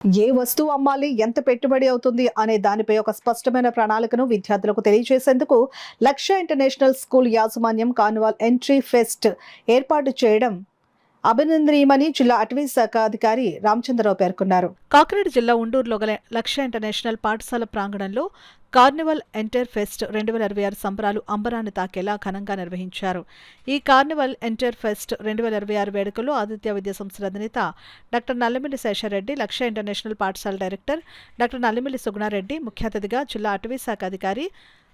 ఏ వస్తువు అమ్మాలి, ఎంత పెట్టుబడి అవుతుంది అనే దానిపై ఒక స్పష్టమైన ప్రణాళికను విద్యార్థులకు తెలియజేసేందుకు లక్ష్య ఇంటర్నేషనల్ స్కూల్ యాజమాన్యం కార్నివాల్ ఎంట్రీ ఫెస్ట్ ఏర్పాటు చేయడం అభినందనీయమని జిల్లా అటవీ శాఖ అధికారి రామచంద్రరావు పేర్కొన్నారు. కాకినాడ జిల్లా ఉండూరులో గల లక్ష్య ఇంటర్నేషనల్ పాఠశాల ప్రాంగణంలో కార్నివల్ ఎంటర్ ఫెస్ట్ 2026 సంబరాలు అంబరాన్ని తాకేలా ఘనంగా నిర్వహించారు. ఈ కార్నివల్ ఎంటర్ ఫెస్ట్ 2026 వేడుకల్లో ఆదిత్య విద్యా సంస్థల అధినేత డాక్టర్ నల్లమిల్లి శేషారెడ్డి, లక్ష్య ఇంటర్నేషనల్ పాఠశాల డైరెక్టర్ డాక్టర్ నల్లమిల్లి సుగుణారెడ్డి, ముఖ్య అతిథిగా జిల్లా అటవీ శాఖ అధికారి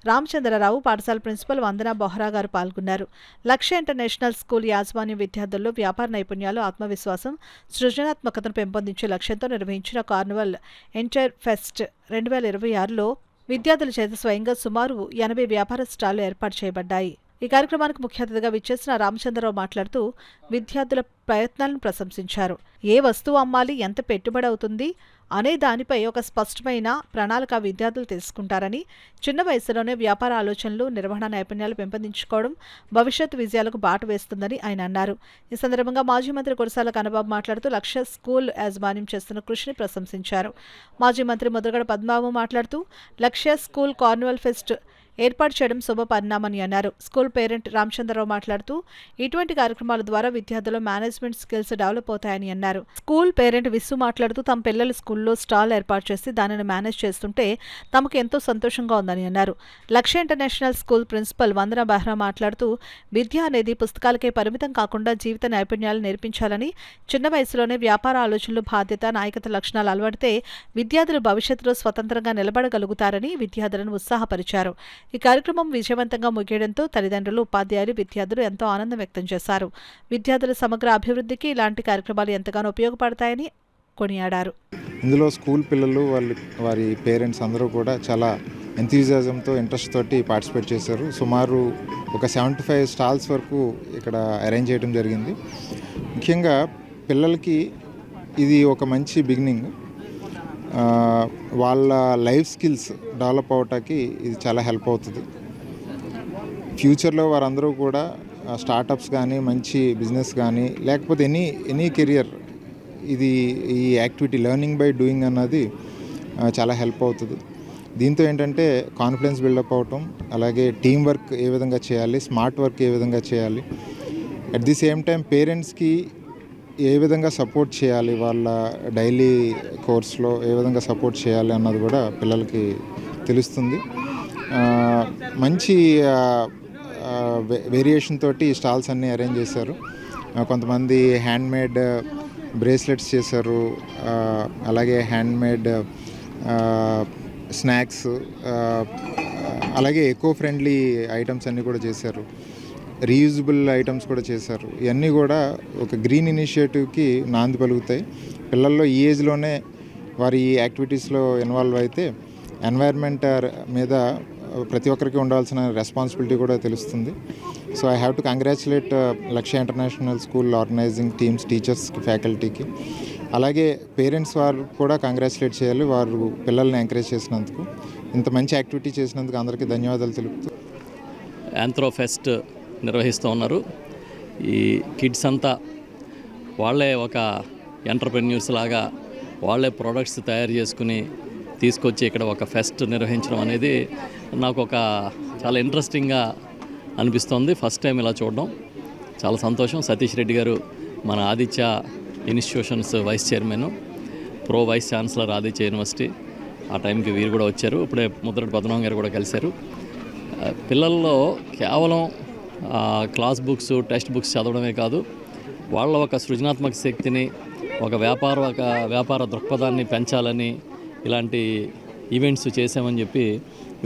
రామచంద్రరావు, పాఠశాల ప్రిన్సిపల్ వందన బొహ్రా గారు పాల్గొన్నారు. లక్ష్య ఇంటర్నేషనల్ స్కూల్ యాజమాన్యం విద్యార్థుల్లో వ్యాపార నైపుణ్యాలు, ఆత్మవిశ్వాసం, సృజనాత్మకతను పెంపొందించే లక్ష్యంతో నిర్వహించిన కార్నివల్ ఎంటర్ ఫెస్ట్ 2026లో విద్యార్థుల చేత స్వయంగా సుమారు 80 వ్యాపార స్టాళ్లు ఏర్పాటు చేయబడ్డాయి. ఈ కార్యక్రమానికి ముఖ్య అతిథిగా విచ్చేసిన రామచంద్రరావు మాట్లాడుతూ విద్యార్థుల ప్రయత్నాలను ప్రశంసించారు. ఏ వస్తువు అమ్మాలి, ఎంత పెట్టుబడి అవుతుంది అనే దానిపై ఒక స్పష్టమైన ప్రణాళిక విద్యార్థులు తెలుసుకుంటారని, చిన్న వయసులోనే వ్యాపార ఆలోచనలు, నిర్వహణ నైపుణ్యాలు పెంపొందించుకోవడం భవిష్యత్ విజయాలకు బాట వేస్తుందని ఆయన అన్నారు. ఈ సందర్భంగా మాజీ మంత్రి కురసాల కన్నబాబు మాట్లాడుతూ లక్ష్య స్కూల్ యాజమాన్యం చేస్తున్న కృషిని ప్రశంసించారు. మాజీ మంత్రి ముద్రగడ పద్మబాబు మాట్లాడుతూ లక్ష్య స్కూల్ కార్నివల్ ఫెస్ట్ ఏర్పాటు చేయడం శుభ పరిణామని అన్నారు. స్కూల్ పేరెంట్ రామచంద్రరావు మాట్లాడుతూ ఇటువంటి కార్యక్రమాల ద్వారా విద్యార్థుల మేనేజ్మెంట్ స్కిల్స్ డెవలప్ అవుతాయని అన్నారు. స్కూల్ పేరెంట్ విస్సు మాట్లాడుతూ తమ పిల్లల స్కూల్లో స్టాల్ ఏర్పాటు చేసి దానిని మేనేజ్ చేస్తుంటే తమకు ఎంతో సంతోషంగా ఉందని అన్నారు. లక్ష్య ఇంటర్నేషనల్ స్కూల్ ప్రిన్సిపల్ వందన బెహ్రా మాట్లాడుతూ విద్య అనేది పుస్తకాలకే పరిమితం కాకుండా జీవిత నైపుణ్యాలు నేర్పించాలని, చిన్న వయసులోనే వ్యాపార ఆలోచనలు, బాధ్యత, నాయకత్వ లక్షణాలు అలవడితే విద్యార్థులు భవిష్యత్తులో స్వతంత్రంగా నిలబడగలుగుతారని విద్యార్థులను ఉత్సాహపరిచారు. ఈ కార్యక్రమం విజయవంతంగా ముగియడంతో తల్లిదండ్రులు, ఉపాధ్యాయులు, విద్యార్థులు ఎంతో ఆనందం వ్యక్తం చేశారు. విద్యార్థుల సమగ్ర అభివృద్ధికి ఇలాంటి కార్యక్రమాలు ఎంతగానో ఉపయోగపడతాయని కొనియాడారు. ఇందులో స్కూల్ పిల్లలు, వారి పేరెంట్స్ అందరూ కూడా చాలా ఎంథ్యూజియాజంతో, ఇంట్రెస్ట్ తోటి పార్టిసిపేట్ చేశారు. సుమారు ఒక 75 స్టాల్స్ వరకు ఇక్కడ అరేంజ్ చేయడం జరిగింది. ముఖ్యంగా పిల్లలకి ఇది ఒక మంచి బిగినింగ్. వాళ్ళ లైఫ్ స్కిల్స్ డెవలప్ అవటానికి ఇది చాలా హెల్ప్ అవుతుంది. ఫ్యూచర్లో వారందరూ కూడా స్టార్టప్స్ కానీ, మంచి బిజినెస్ కానీ, లేకపోతే ఎనీ కెరియర్, ఈ యాక్టివిటీ లెర్నింగ్ బై డూయింగ్ అన్నది చాలా హెల్ప్ అవుతుంది. దీంతో ఏంటంటే కాన్ఫిడెన్స్ బిల్డప్ అవటం, అలాగే టీం వర్క్ ఏ విధంగా చేయాలి, స్మార్ట్ వర్క్ ఏ విధంగా చేయాలి, అట్ ది సేమ్ టైం పేరెంట్స్కి ఏ విధంగా సపోర్ట్ చేయాలి, వాళ్ళ డైలీ కోర్స్లో ఏ విధంగా సపోర్ట్ చేయాలి అన్నది కూడా పిల్లలకి తెలుస్తుంది. మంచి వేరియేషన్ తోటి స్టాల్స్ అన్నీ అరేంజ్ చేశారు. కొంతమంది హ్యాండ్మేడ్ బ్రేస్లెట్స్ చేశారు, అలాగే హ్యాండ్మేడ్ స్నాక్స్, అలాగే ఎకో ఫ్రెండ్లీ ఐటమ్స్ అన్నీ కూడా చేశారు. రీయూజబుల్ ఐటమ్స్ కూడా చేశారు. ఇవన్నీ కూడా ఒక గ్రీన్ ఇనిషియేటివ్కి నాంది పలుకుతాయి. పిల్లల్లో ఈ ఏజ్లోనే వారి ఈ యాక్టివిటీస్లో ఇన్వాల్వ్ అయితే ఎన్వైర్న్మెంట్ మీద ప్రతి ఒక్కరికి ఉండాల్సిన రెస్పాన్సిబిలిటీ కూడా తెలుస్తుంది. So I have to congratulate లక్ష్య ఇంటర్నేషనల్ స్కూల్ ఆర్గనైజింగ్ టీమ్స్, టీచర్స్కి, ఫ్యాకల్టీకి, అలాగే పేరెంట్స్ వారు కూడా కంగ్రాచులేట్ చేయాలి. వారు పిల్లల్ని ఎంకరేజ్ చేసినందుకు, ఇంత మంచి యాక్టివిటీ చేసినందుకు అందరికీ ధన్యవాదాలు తెలుపుతూ యాంథ్రో ఫెస్ట్ నిర్వహిస్తూ ఉన్నారు. ఈ కిడ్స్ అంతా వాళ్ళే ఒక ఎంటర్ప్రెన్యూర్స్ లాగా వాళ్ళే ప్రోడక్ట్స్ తయారు చేసుకుని తీసుకొచ్చి ఇక్కడ ఒక ఫెస్ట్ నిర్వహించడం అనేది నాకు ఒక చాలా ఇంట్రెస్టింగ్గా అనిపిస్తోంది. ఫస్ట్ టైం ఇలా చూడడం చాలా సంతోషం. సతీష్ రెడ్డి గారు మన Aditya institutions vice chairman, pro vice chancellor Aditya university, ఆ టైంకి వీరు కూడా వచ్చారు. ఇప్పుడే ముద్రగడ పద్మనాభం గారు కూడా కలిశారు. పిల్లల్లో కేవలం క్లాస్ బుక్స్, టెక్స్ట్ బుక్స్ చదవడమే కాదు, వాళ్ళ ఒక సృజనాత్మక శక్తిని, ఒక వ్యాపార దృక్పథాన్ని పెంచాలని ఇలాంటి ఈవెంట్స్ చేసామని చెప్పి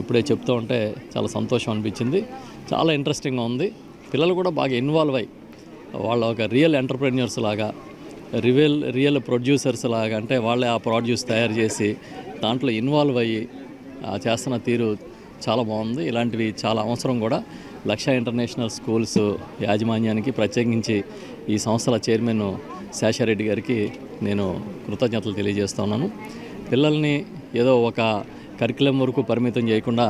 ఇప్పుడే చెప్తూ ఉంటే చాలా సంతోషం అనిపించింది. చాలా ఇంట్రెస్టింగ్గా ఉంది. పిల్లలు కూడా బాగా ఇన్వాల్వ్ అయ్యి వాళ్ళ ఒక రియల్ ఎంటర్ప్రెన్యూర్స్ లాగా, రియల్ ప్రొడ్యూసర్స్ లాగా, అంటే వాళ్ళే ఆ ప్రొడ్యూస్ తయారు చేసి దాంట్లో ఇన్వాల్వ్ అయ్యి చేస్తున్న తీరు చాలా బాగుంది. ఇలాంటివి చాలా అవసరం కూడా. లక్ష్య ఇంటర్నేషనల్ స్కూల్స్ యాజమాన్యానికి, ప్రత్యేకించి ఈ సంస్థల చైర్మన్ శేషారెడ్డి గారికి నేను కృతజ్ఞతలు తెలియజేస్తున్నాను. పిల్లల్ని ఏదో ఒక కరికులం వరకు పరిమితం చేయకుండా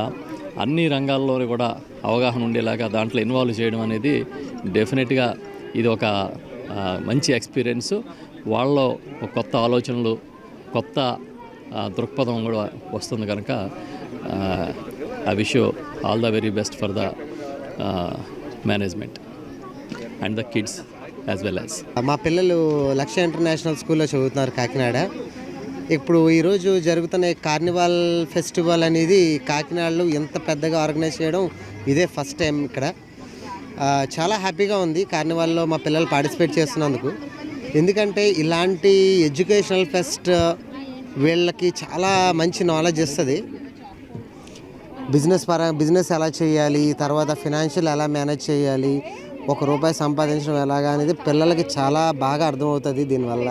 అన్ని రంగాల్లో కూడా అవగాహన ఉండేలాగా దాంట్లో ఇన్వాల్వ్ చేయడం అనేది డెఫినెట్గా ఇది ఒక మంచి ఎక్స్పీరియన్స్. వాళ్ళలో కొత్త ఆలోచనలు కొత్త దృక్పథం కూడా వస్తుంది కనుక I wish you all the very best for the management and the kids as well as. మా పిల్లలు లక్ష్య ఇంటర్నేషనల్ స్కూల్లో చదువుతున్నారు కాకినాడ. ఇప్పుడు ఈరోజు జరుగుతున్న కార్నివాల్ ఫెస్టివల్ అనేది కాకినాడలో ఎంత పెద్దగా ఆర్గనైజ్ చేయడం ఇదే ఫస్ట్ టైం ఇక్కడ. చాలా హ్యాపీగా ఉంది కార్నివాల్లో మా పిల్లలు పార్టిసిపేట్ చేస్తున్నందుకు. ఎందుకంటే ఇలాంటి ఎడ్యుకేషనల్ ఫెస్ట్ వీళ్ళకి చాలా మంచి నాలెడ్జ్ ఇస్తుంది. బిజినెస్ ఎలా చేయాలి, తర్వాత ఫినాన్షియల్ ఎలా మేనేజ్ చేయాలి, ₹1 సంపాదించడం ఎలాగా అనేది పిల్లలకి చాలా బాగా అర్థమవుతుంది. దీనివల్ల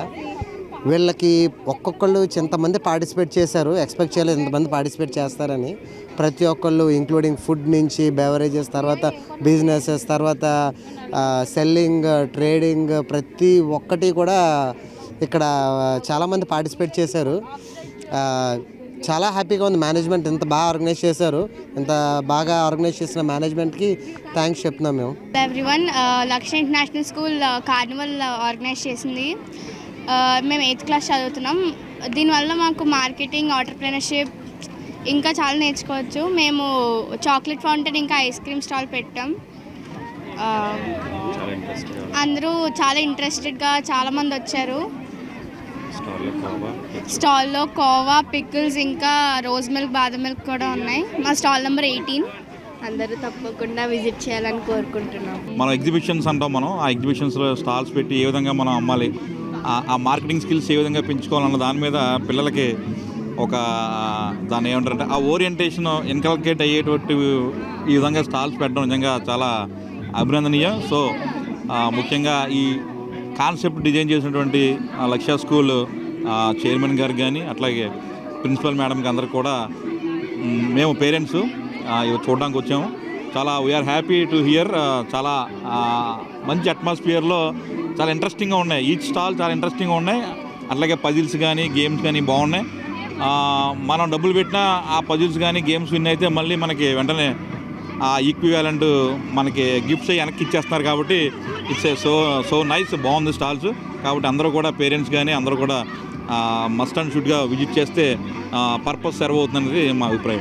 వీళ్ళకి ఒక్కొక్కళ్ళు ఎంతమంది పార్టిసిపేట్ చేశారు, ఎక్స్పెక్ట్ చేయలేదు ఎంతమంది పార్టిసిపేట్ చేస్తారని. ప్రతి ఒక్కళ్ళు ఇంక్లూడింగ్ ఫుడ్ నుంచి బెవరేజెస్, తర్వాత బిజినెసెస్, తర్వాత సెల్లింగ్, ట్రేడింగ్, ప్రతి ఒక్కటి కూడా ఇక్కడ చాలామంది పార్టిసిపేట్ చేశారు. చాలా హ్యాపీగా ఉంది. మేనేజ్మెంట్ ఎంత బాగా ఆర్గనైజ్ చేశారు, ఎంత బాగా ఆర్గనైజ్ చేసిన మేనేజ్మెంట్కి థ్యాంక్స్ చెప్తున్నాం మేము. ఎవ్రీవన్, లక్ష్య ఇంటర్నేషనల్ స్కూల్ కార్నివల్ ఆర్గనైజ్ చేసింది. మేము 8th క్లాస్ చదువుతున్నాం. దీనివల్ల మాకు మార్కెటింగ్, ఆంటర్‌ప్రెన్యూర్‌షిప్ ఇంకా చాలా నేర్చుకోవచ్చు. మేము చాక్లెట్ ఫౌంటైన్ ఇంకా ఐస్ క్రీమ్ స్టాల్ పెట్టాం. అందరూ చాలా ఇంట్రెస్టెడ్గా చాలామంది వచ్చారు. స్టాల్లో కోవా, పికిల్స్ ఇంకా రోజ్ మిల్క్, బాదం మిల్క్ కూడా ఉన్నాయి. మా స్టాల్ నెంబర్ 18. అందరూ తప్పకుండా విజిట్ చేయాలని కోరుకుంటున్నాం. మనం ఎగ్జిబిషన్స్ అంటాం. మనం ఆ ఎగ్జిబిషన్స్లో స్టాల్స్ పెట్టి ఏ విధంగా మనం అమ్మాలి, ఆ మార్కెటింగ్ స్కిల్స్ ఏ విధంగా పెంచుకోవాలన్న దాని మీద పిల్లలకి ఒక దాన్ని ఏమంటారంటే ఆ ఓరియంటేషన్ ఇన్కల్కేట్ అయ్యేటువంటి ఈ విధంగా స్టాల్స్ పెట్టడం నిజంగా చాలా అభినందనీయం. సో ముఖ్యంగా ఈ కాన్సెప్ట్ డిజైన్ చేసినటువంటి లక్ష్య స్కూల్ చైర్మన్ గారికి కానీ, అట్లాగే ప్రిన్సిపల్ మేడంకి అందరికి కూడా మేము పేరెంట్స్ చూడడానికి వచ్చాము. చాలా వీఆర్ హ్యాపీ టు హియర్. చాలా మంచి అట్మాస్ఫియర్లో చాలా ఇంట్రెస్టింగ్గా ఉన్నాయి. ఈచ్ స్టాల్ చాలా ఇంట్రెస్టింగ్గా ఉన్నాయి. అట్లాగే పజిల్స్ కానీ, గేమ్స్ కానీ బాగున్నాయి. మనం డబ్బులు పెట్టినా ఆ పజిల్స్ కానీ, గేమ్స్ విన్ అయితే మళ్ళీ మనకి వెంటనే ఆ ఈక్వివాలెంట్ మనకి గిఫ్ట్స్ వెనక్కి ఇచ్చేస్తున్నారు. కాబట్టి ఇట్స్ సో నైస్, బాగుంది స్టాల్స్. కాబట్టి అందరూ కూడా పేరెంట్స్ కానీ అందరూ కూడా మస్ట్ అండ్ షుడ్గా విజిట్ చేస్తే పర్పస్ సర్వ్ అవుతుంది అనేది మా అభిప్రాయం.